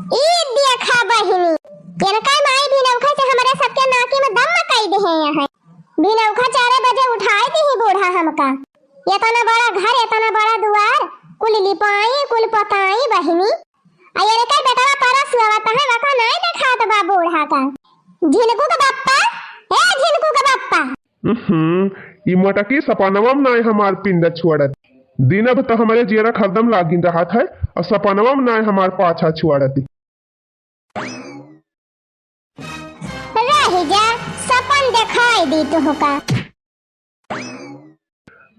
ई देखा बहिनी, इनका माई बिनौखा से हमारे सबके नाकी में दम मकाई दे है यहाँ। बिनौखा 4 बजे उठाई थी बूढ़ा हमका। इतना बड़ा घर, इतना बड़ा द्वार, कुल लिपाई कुल पताई बहिनी। अरे का बेटा पारा सुवाता है वका नहीं देखात बा बूढ़ा का। झिनकू का बाप्पा, ए झिनकू का बाप्पा। ई मटकी सपनवम नहीं हमार पिंड छुआड़त। दिन अब तो हमारे जेरा खरदम लागिन रहा था और सपनवम नहीं हमार पाछा छुआड़त। रह जा, सपन दिखाई दी तो होका।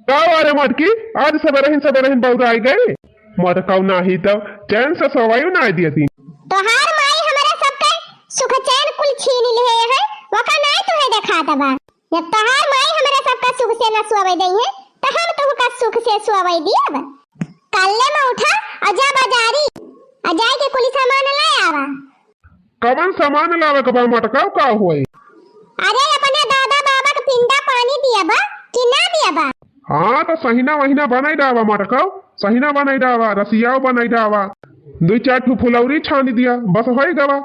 का वारे मटकी आज सबरहिन बहुत आई गए। मटकाऊ नाही तब चैन से सवायु नहीं दियती। तोहार माई हमारे सबके सुख चैन कुल छीन लिए है, वका नहीं तुहे दिखाता बा। जब तोहार माई हमारे सबका सुख से न सुवाई दई है, तो हम तुहका सुख से सुवाई दियब। कल्ले में उठा और जा बाजारी, और जाए के कुल सामान ले आवा। कवन सामान लावे के बा मटकाऊ का होए? अरे अपने दादा बाबा के पिंडा पानी दियबा कि ना दियबा? हाँ तो सहीना वहीना बनाई डावा मटकाऊ, सहीना बनाई डावा, रसियाओ बनाई डावा, 2-4 ठू फुलौरी छानी दिया, बस होई गवा।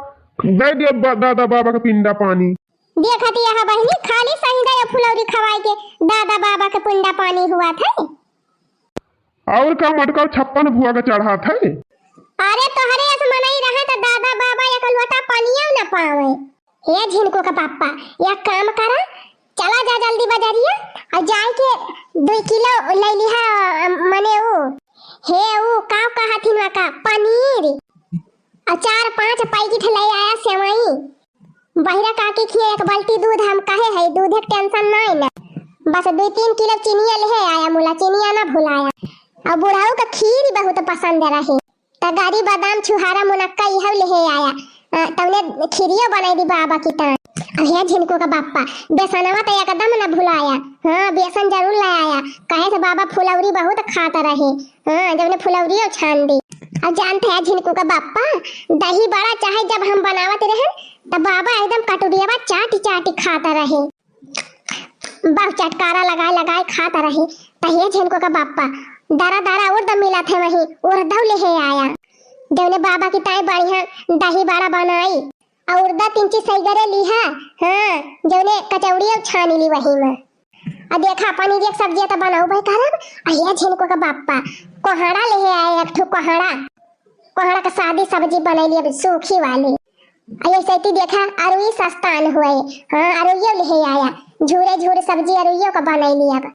दे दिया दादा बाबा के पिंडा पानी। देखती है बहनी, खाली सहीना या फुलौरी खवाई के दादा बाबा के पिंडा पानी हुआ था। और का मटकाऊ 56 भुआ का चढ़ा था। अरे तोहरे ऐसे मनाई रहा तो दादा बाबा या कलवटा पानिया न पावे। हे झिनको का पापा, या काम करा, चला जा जल्दी बाजारिया और जाए के 2 किलो ले लिहा। मने वो काव कहा थी ना का पनीर और 4-5 पैकेट ले आया सेवई। बहिरा काकी खिए 1 बाल्टी दूध, हम कहे है दूध के टेंशन नहीं ना, बस 2-3 किलो चीनिया ले आया, मुला चीनिया ना भुलाया। और बुढ़ाऊ का खीर बहुत पसंद रहे, तो गाड़ी बादाम छुहारा मुनक्का यह ले आया। तवने खीरिया बनाई दी बाबा की तरह। अब हे झिनको का बाप्पा, बेसनवा तो एकदम न भुलाया। हाँ बेसन जरूर ले आया, कहे से बाबा फुलौरी बहुत खाता रहे। हाँ जब ने फुलौरियो छान दी। अब जानते हैं झिनको का बाप्पा, दही बड़ा चाहे जब हम बनावत रहे तो बाबा एकदम कटोरिया चाटी चाटी खाता रहे, बहुत चटकारा लगाए खाता रहे। तो हे झिनको का बाप्पा दारा दारा उर्द मिला थे वही उर्दव ले आया। जब बाबा की ताई बढ़िया दही बड़ा बनाई और उर्दा 3 चीज सही करे लिहा। हाँ जौने कचौड़ी छानी ली वही में। और देखा पनीर एक सब्जी तो बनाऊ भाई करब। अहिया झिनको का बाप्पा कोहड़ा ले आए, एक ठो कोहड़ा का सादी सब्जी बनैली अब सूखी वाली। ऐसे ही देखा अरुई सस्तान हुए। हाँ अरुइयो ले आया, झूरे सब्जी अरुइयो का बनैली अब।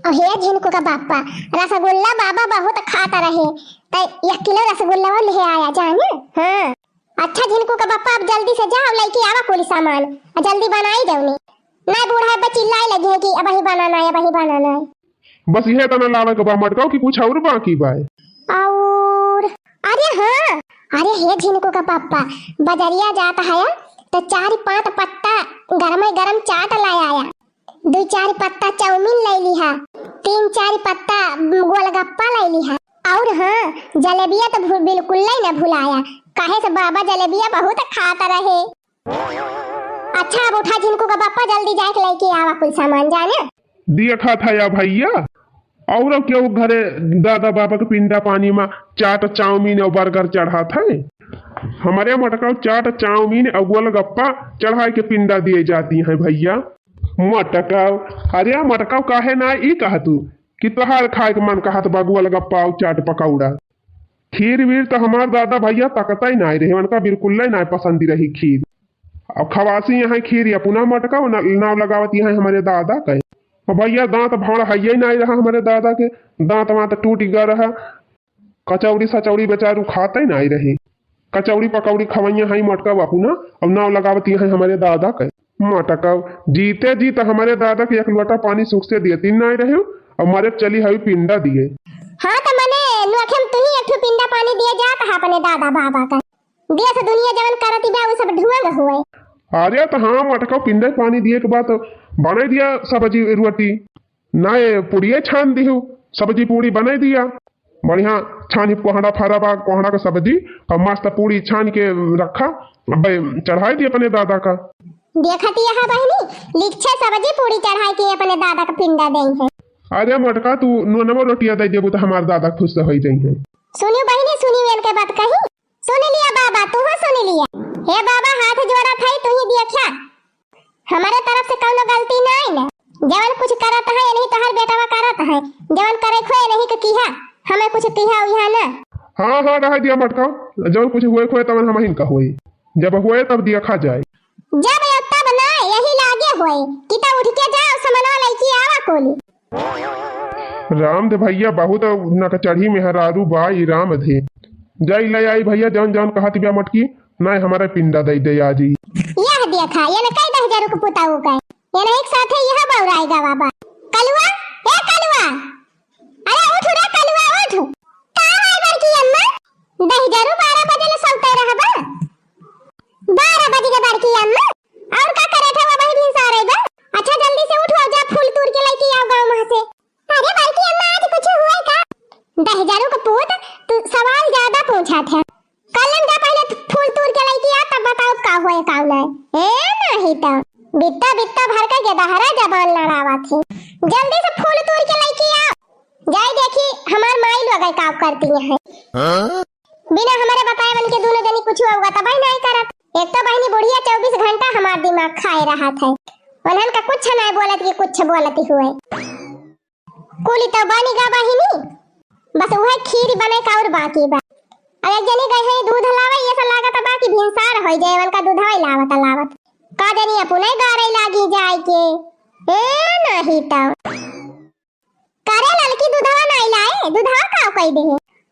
और हे झिनको का बाप्पा रसगुल्ला बाबा बहुत खाता रहे, तो 1 किलो रसगुल्ला ले आया जाने। हाँ अच्छा झिनको का बाप्पा अब जल्दी से जाओ लेके आवा कोई सामान, जल्दी बनाई दौनी। ना बूढ़ा बच्ची चिल्लाए लगे कि अब ही बनाना है। बस यह तना लावे के बा मटकाऊ की कुछ और बाकी बा। और अरे हाँ, अरे हे झिनको का पापा बाजारिया जाता है तो 4-5 पत्ता गरम चाट लाया आया, 2-4 पत्ता चाउमीन ले लिहा, 3-4 पत्ता गोलगप्पा ले लिहा। और हाँ जलेबिया तो बिल्कुल नहीं न भुलाया, काहे से बाबा जलेबिया बहुत खाता रहे। अच्छा अब उठा झिनको का बापा जल्दी जाके लेके आवा कुल सामान जाने। देखा था या भैया और क्यों घरे दादा बाबा के पिंडा पानी में चाट चाउमीन और बर्गर चढ़ा था। हमारे मटकाऊ चाट चाउमीन और गोलगप्पा चढ़ा के पिंडा दिए जाती हैं भैया। मटकाऊ अरे मटकाऊ काहे ना ई कहा तू कि तोहार खाए के मन कहा तो गोलगप्पा और चाट पकौड़ा। खीर वीर तो हमारे दादा भैया तकता ही नहीं रहे, उनका बिल्कुल नहीं पसंद रही खीर। अब खवासी यहाँ खीर या पुनः मटकाऊ नाव लगावती है हमारे दादा का। भैया दांत भाड़ है नहीं रहा हमारे दादा के, दांत वांत टूट गया रहा। कचौड़ी सचौड़ी बेचारू खाते ही नहीं रहे, कचौड़ी पकौड़ी खवैया है मटकाऊ अपना अब नाव लगावती है हमारे दादा के। मटकाऊ जीते जी तो हमारे दादा के 1 लोटा पानी सुख से देती नहीं रहे और हमारे चली है पिंडा दिए। हाँ तो मने नोखम तू ही 1 पिंडा पानी दिए जात है अपने दादा बाबा का, देश दुनिया जवन करती बा वो सब ढुआ हुए। अरे तो हाँ मटकाऊ पिंडा पानी दिए के बाद बना दिया सब्जी रोटी, नए पूड़िये छान दी सब्जी पूड़ी बना दिया बढ़िया छानी कोहड़ा फरा कोहड़ा का सब्जी और मस्त पूड़ी छान के रखा चढ़ाई दी अपने दादा का। देखती है बहनी लिच्छे सब्जी पूड़ी चढ़ाई के अपने दादा का पिंडा दें है। अरे मटका तू नमो रोटियां दे देबू तो हमारे दादा खुश हो जाई है। सुनियो बहनी सुनियो इनके बात कही हे बाबा हाथ जोड़ा था तू ही देखा हमारे तरफ से कौनो गलती नहीं ना जवन कुछ करत है नहीं तोहर बेटावा करत है जवन करे खोए नहीं के किहा हमें कुछ किहा उहा ना। हाँ हाँ रह दिया मटकाओ जब कुछ हुए खोए तब हम हिन का होई जब हुए तब देखा जाए जब तब ना यही लागे होए कि तब उठ के जाओ समनवा लईकी आवा कोली। राम दे भैया बहुत न चढ़ी में हरारू बाई राम दे जाई ले आई भैया जौन जौन कहत बिया मटकी नहीं हमारा पिंडा दे दे आजी। यह देखा ये न कई 10,000 को पुताऊ का ये न एक साथ यह बौराएगा बाबा। कलुआ ए कलुआ अरे उठ रे कलुआ उठ का है बड़की अम्मा 10,000 12 बजे ले सोते रहबा 12 बजे के बड़की अम्मा और का करे थे वो बही दिन सारे बा। अच्छा जल्दी से उठो जा फूल तोड़ के लेके आओ गांव में से। अरे बड़की अम्मा आज कुछ हुआ का 10,000 का पूत तू सवाल ज्यादा पूछा था कलम जा पहले फूल तोड़ के लेके आ तब बताओ का हुआ का नहीं ए नहीं तो बित्ता बित्ता भर के गदहरा जबान लड़ावा थी जल्दी से फूल तोड़ के लेके आओ जाए देखी हमार माई लोग का करती है बिना हमारे बताए बन के दोनों जनी कुछ होगा तब ही नहीं करत। एक तो बहनी बुढ़िया 24 घंटा हमार दिमाग खाए रहा था उन्हन का कुछ नहीं बोलत कि कुछ बोलती हुए कुली तो बनी गा बहिनी बस वह खीर बने का और बाकी बा। अब एक जनी गई है दूध लावे ये सब लागत बाकी भिनसार होई जाए उनका दूधवा लावत का जनी अपने गारे लागी जाए के ए नहीं तो करे लड़की दूधवा नहीं लाए दूधवा का कह दे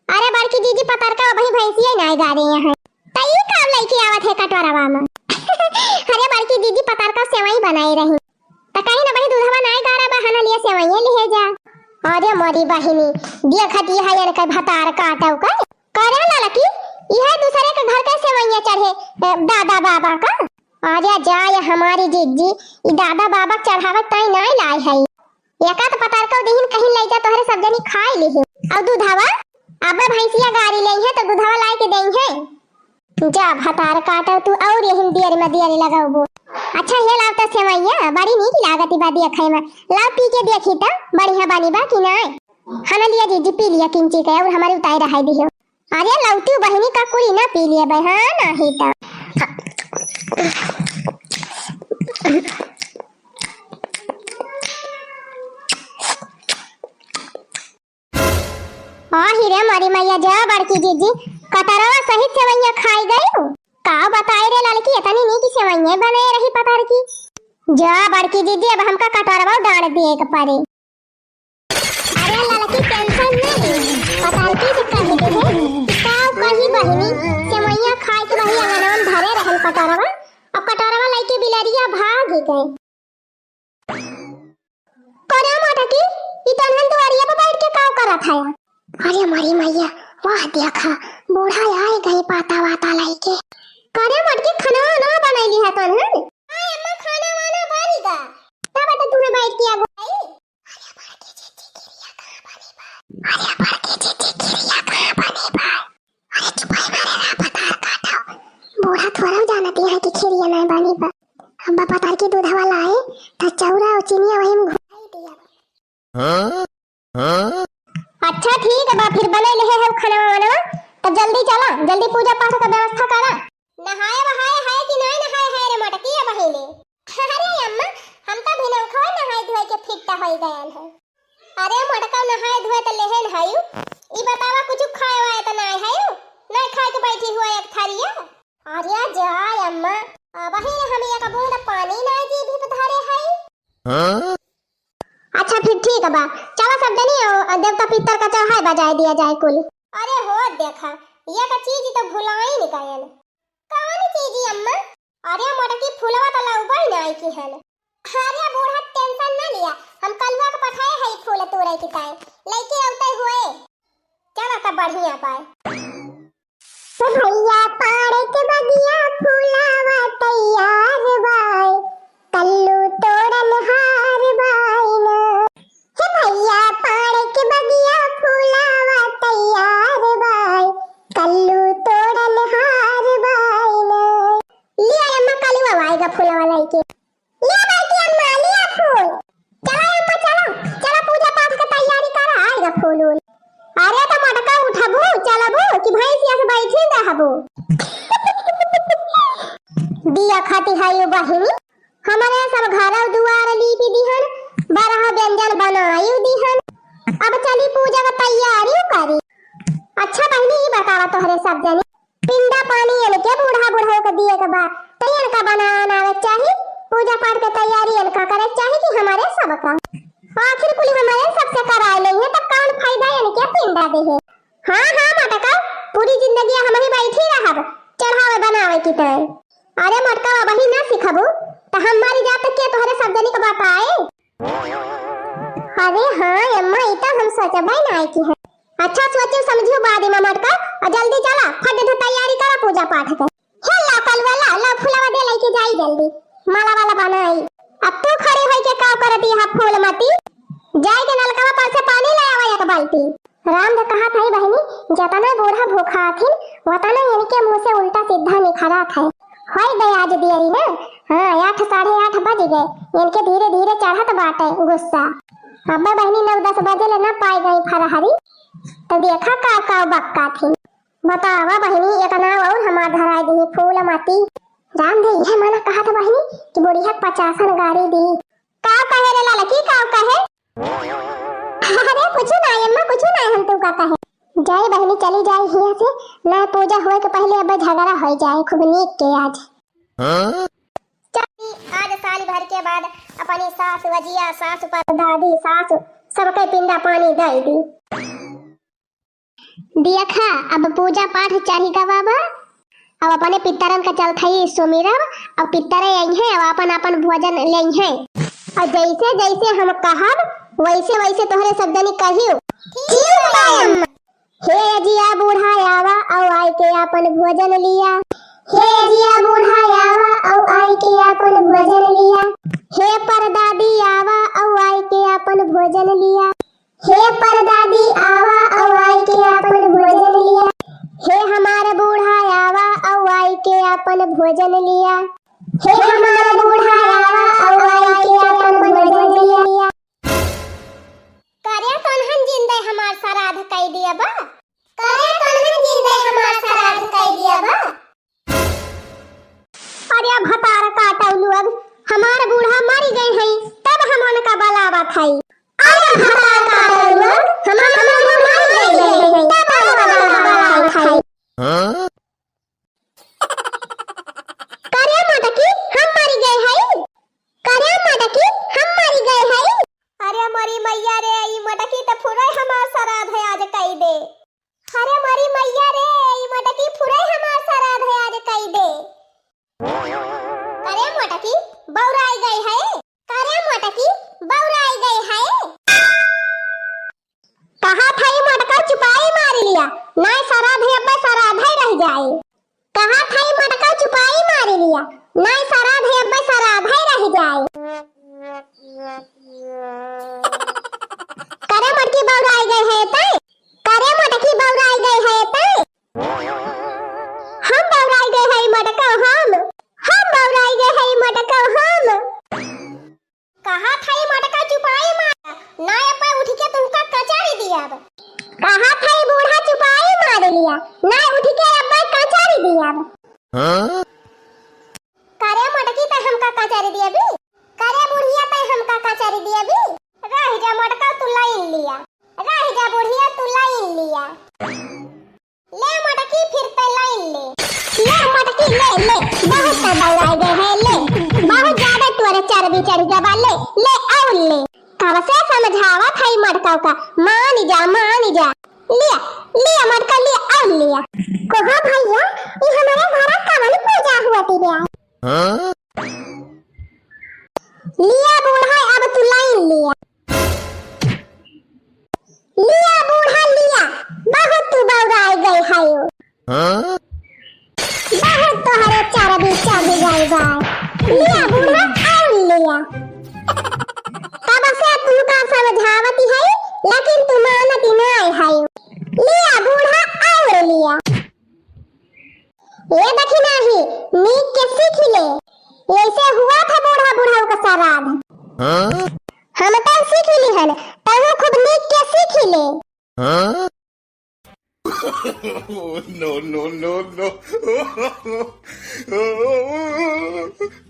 अरे बड़की जीजी पतर का वही भैंसिए नहीं गा रही है तई काम लेके आवत है कटोरवा में अरे बड़की जीजी पतर का सेवई बनाई रही त कहीं ना वही दूधवा नहीं गा रहा बहाना लिए सेवई ले जा। अरे मोरी बहिनी देखती है ये के भतार काटौ का करे लड़की यह दूसरे के घर के सेवइया चढ़े दादा बाबा का। अरे जाए हमारी जीजी ई दादा बाबा चढ़ावत तई नहीं लाई है एका तो पतार का दिन कहीं ले जा तोहरे सब जनी खाई ली और दूधवा अब भैंसिया गाड़ी ले है तो दूधवा लाई के देई है जा भतार काटौ तू और यही देर में देर लगाओ। अच्छा ये लाव तो सेवइया बड़ी नीक लागती बा देखे में लाव पी के देखी तो बढ़िया बनी बा कि नहीं हना लिया जीजी पी लिया किंची के और हमारी उताई रहा दियो। अरे लौटी बहनी का कुड़ी ना पी लिए भाई हाँ नहीं तो हीरे मारी मैया जा बड़की जीजी कतरवा सहित सेवइया खाई गई का बताए रे लड़की इतनी नीक सेवइया बनाए रही पतार की जा बड़की जीजी अब हमका कटोरवा डाल दिए के पड़े। अरे लड़की टेंशन नहीं पतार की से कह दे का कही बहिनी सेवइया खाए के वही अंगनवा धरे रहल कटोरवा अब कटोरवा लेके बिलरिया भाग गए। कोना मोटा की इतनन दुआरिया पे बैठ के का करत है। अरे मारी मैया वाह देखा बूढ़ा आए गए पाता वाता लेके करे मटके खाना ना बनाई है तन है हां अम्मा खाना वाना बनेगा तब तो तूने बैठ के आगो आई। अरे बड़के जीजी गिरिया कहां बनी बा अरे बड़के जीजी गिरिया कहां बनी बा अरे चुपाई मारे ना पतार काटो बूढ़ा थोड़ा जानती है कि खिरिया नहीं बनी बा हम पतार की दूधवा लाए तो चौरा और चीनिया वही में घुमाई दिया। हां अच्छा ठीक है बा फिर बने ले है खाना वाना तो जल्दी चला जल्दी पूजा पाठ का व्यवस्था करा। नहाए बहाए है कि नहीं नहाए है रे मटकी है बहिनी। अरे अम्मा हम तो बिना खाए नहाए धोए के फिट्टा होई गयल है। अरे मटका नहाए धोए तो लेहन हयू ई बतावा कुछ खाए वाए तो नहीं हयू नहीं खाए के बैठी हुआ एक थारिया। अरे जाय अम्मा बहिनी हम एक बूंद पानी नहीं जी भी धारे है। हां अच्छा फिर ठीक है बा चलो सब जनी देवता पितर का चढ़ाई बजाए दिया जाए कुल। अरे हो देखा ये का चीज तो भुलाई नहीं गयल कौन चीज अम्मा। अरे मोटकी फुलवा तो लउबई नहीं की है। अरे बूढ़ा टेंशन ना लिया हम कलवा के पठाए है फूल तोड़े के टाइम लेके आते हुए चलो तब बढ़िया पाए। तो भैया पाड़े के बगिया फूलावा तैयार बाय कल्लू तोड़न हार बाय ना हे भैया पाड़े के बगिया फूलावा तैयार बाय कल्लू तोड़न हार बाय ना लिया अम्मा कलवा आएगा फूलवा लेके लिया बेटी अम्मा लिया फूल चलो अम्मा चलो चलो पूजा पाठ का तैयारी कर आएगा फूल। अरे तो मटका उठाबो चलबो कि भैंसिया से बैठे रहबो। दिया खाती है यो बहिनी हमारे सब घर दुआर लीपी दिहन बरहा व्यंजन बनाई दिहन अब चली पूजा का तैयारी करी। अच्छा बहिनी ये बतावा तोहरे सब जनी पिंडा पानी इनके बूढ़ा बूढ़ा के दिए के बाद तो इनका बनाना आवे चाहिए पूजा पाठ के तैयारी इनका करे चाहिए कि हमारे सबका आखिर कुल हमारे सबसे कराए नहीं है तब कौन फायदा इनके पिंडा दे है। हाँ हाँ मटका पूरी जिंदगी हम ही बैठी रहब चढ़ावे बनावे की तरह। अरे मटका वही ना सिखबू तो हमारी जात के तोहरे सब जनी के बताए। अरे हाँ अम्मा इतना हम सोचबे ना की है। अच्छा सोचे समझियो बाद में मटका और जल्दी चला फट से तैयारी करा पूजा पाठ के। हे ला कल वाला ला फूलवा दे लेके जाई जल्दी माला वाला बनाई। अब तू खड़ी होई के का करती है फूल मती जाई के नलका पर से पानी ले आवा एक बाल्टी। राम ने कहा था बहनी जतना बूढ़ा भूखा आथिन वतना इनके मुंह से उल्टा सीधा निखरा था होई गए आज देरी ना। हां 8 साढ़े 8 बज गए इनके धीरे धीरे चढ़त बाटे गुस्सा। अब बहनी 9-10 बजे ले ना पाई गई फरहरी तो देखा का बक्का थी। बतावा बहनी एक ना और हमार धराई दी फूल माती राम दे ये माना कहा था बहनी कि बुढ़िया 50 गाड़ी दी का कहे रे लाला की का कहे। अरे कुछ ना अम्मा कुछ ना हम तू का कहे जाए बहनी चली जाए हिया से ना पूजा होए के पहले अब झगड़ा हो जाए खूब नीक के आज। चली आज साल भर के बाद अपनी सास वजिया सास पर दादी सास सबके पिंडा पानी दे दी। देखा अब पूजा पाठ चाहिए बाबा अब अपने पितरन का चलता ही सुमिरब अब पितरे आई है अब अपन भोजन ले है और जैसे जैसे हम कहब वैसे वैसे तोहरे सब जनी कहियो। हे जिया बूढ़ा आवा और आई के अपन भोजन लिया। हे जिया बूढ़ा आवा और आई के अपन भोजन लिया। हे परदादी आवा और आई के अपन भोजन लिया। हे परदादी आवा और आई के अपन भोजन लिया। हे हमारा बूढ़ा आवा और आई के अपन भोजन लिया। हे हमारा बूढ़ा आवा और आई के अपन भोजन लिया। करे कौन जिंदे हमार श्राद्ध कई दिया बा करे कौन जिंदे हमार श्राद्ध कई दिया बा। अरे भतार काटौलू अब हमार बूढ़ा मर गए हैं तब हम उनका बलावा खाई। अरे भतार काटौलू हमार बूढ़ा मर गए हैं तब हम उनका बलावा खाई। करे मटकी हम मर गए हैं करे मटकी हम मर गए हैं। अरे मरी मैया रे ई मटकी त फुरै हमार श्राद्ध है आज कई दे। अरे मरी मैया रे ई मटकी फुरै हमार श्राद्ध है आज कई दे। करे मटकी बौराई गई है करे मटकी बौराई गई है। कहा था ये मटका चुपाई मार लिया ना श्राद्ध है अब श्राद्ध है रह जाए। कहा था ये मटका चुपाई मार लिया ना श्राद्ध है अब श्राद्ध है रह जाए। करे मटकी बौराई गई है ते करे मटकी बौराई गई है ते हम बौराई गए है मटका हम बौराई गए है मटका हम। कहा था ये मटका चुपाई मार ना अब उठ के तुमका कचारी दिया। कहा था ये बूढ़ा चुपाई मार लिया ना उठ के अब कचारी दिया। करे मटकी त हमका कचारी दिया भी करे बुढ़िया त हमका कचारी दिया भी। रह जा मटका तू लाइन लिया रह जा बुढ़िया तू लाइन लिया। ले मटकी फिर पे लाइन ले मटकी ले बहुत बौराई गए है ले बहुत ज्यादा तोरे चर्बी चढ़ गया ले और ले कब से समझावा था मटका का मान जा लिया लिया मटका लिया और लिया। कहा भैया ये हमारे घर कवन पूजा हुआ थी लिया बूढ़ा अब तू लाइन लिया बूढ़ा लिया बहुत तू बौराई गई है बहुत तोहरे चर्बी चढ़ गई लिया बूढ़ा और लिया। तब से तू का समझावती है लेकिन तू मानती नहीं है लिया बूढ़ा और लिया। ये देखी नहीं नीक के सीख ले ऐसे हुआ था बूढ़ा का श्राद्ध हम तो सीख ली है तब खुद नीक के सीख ले। no. है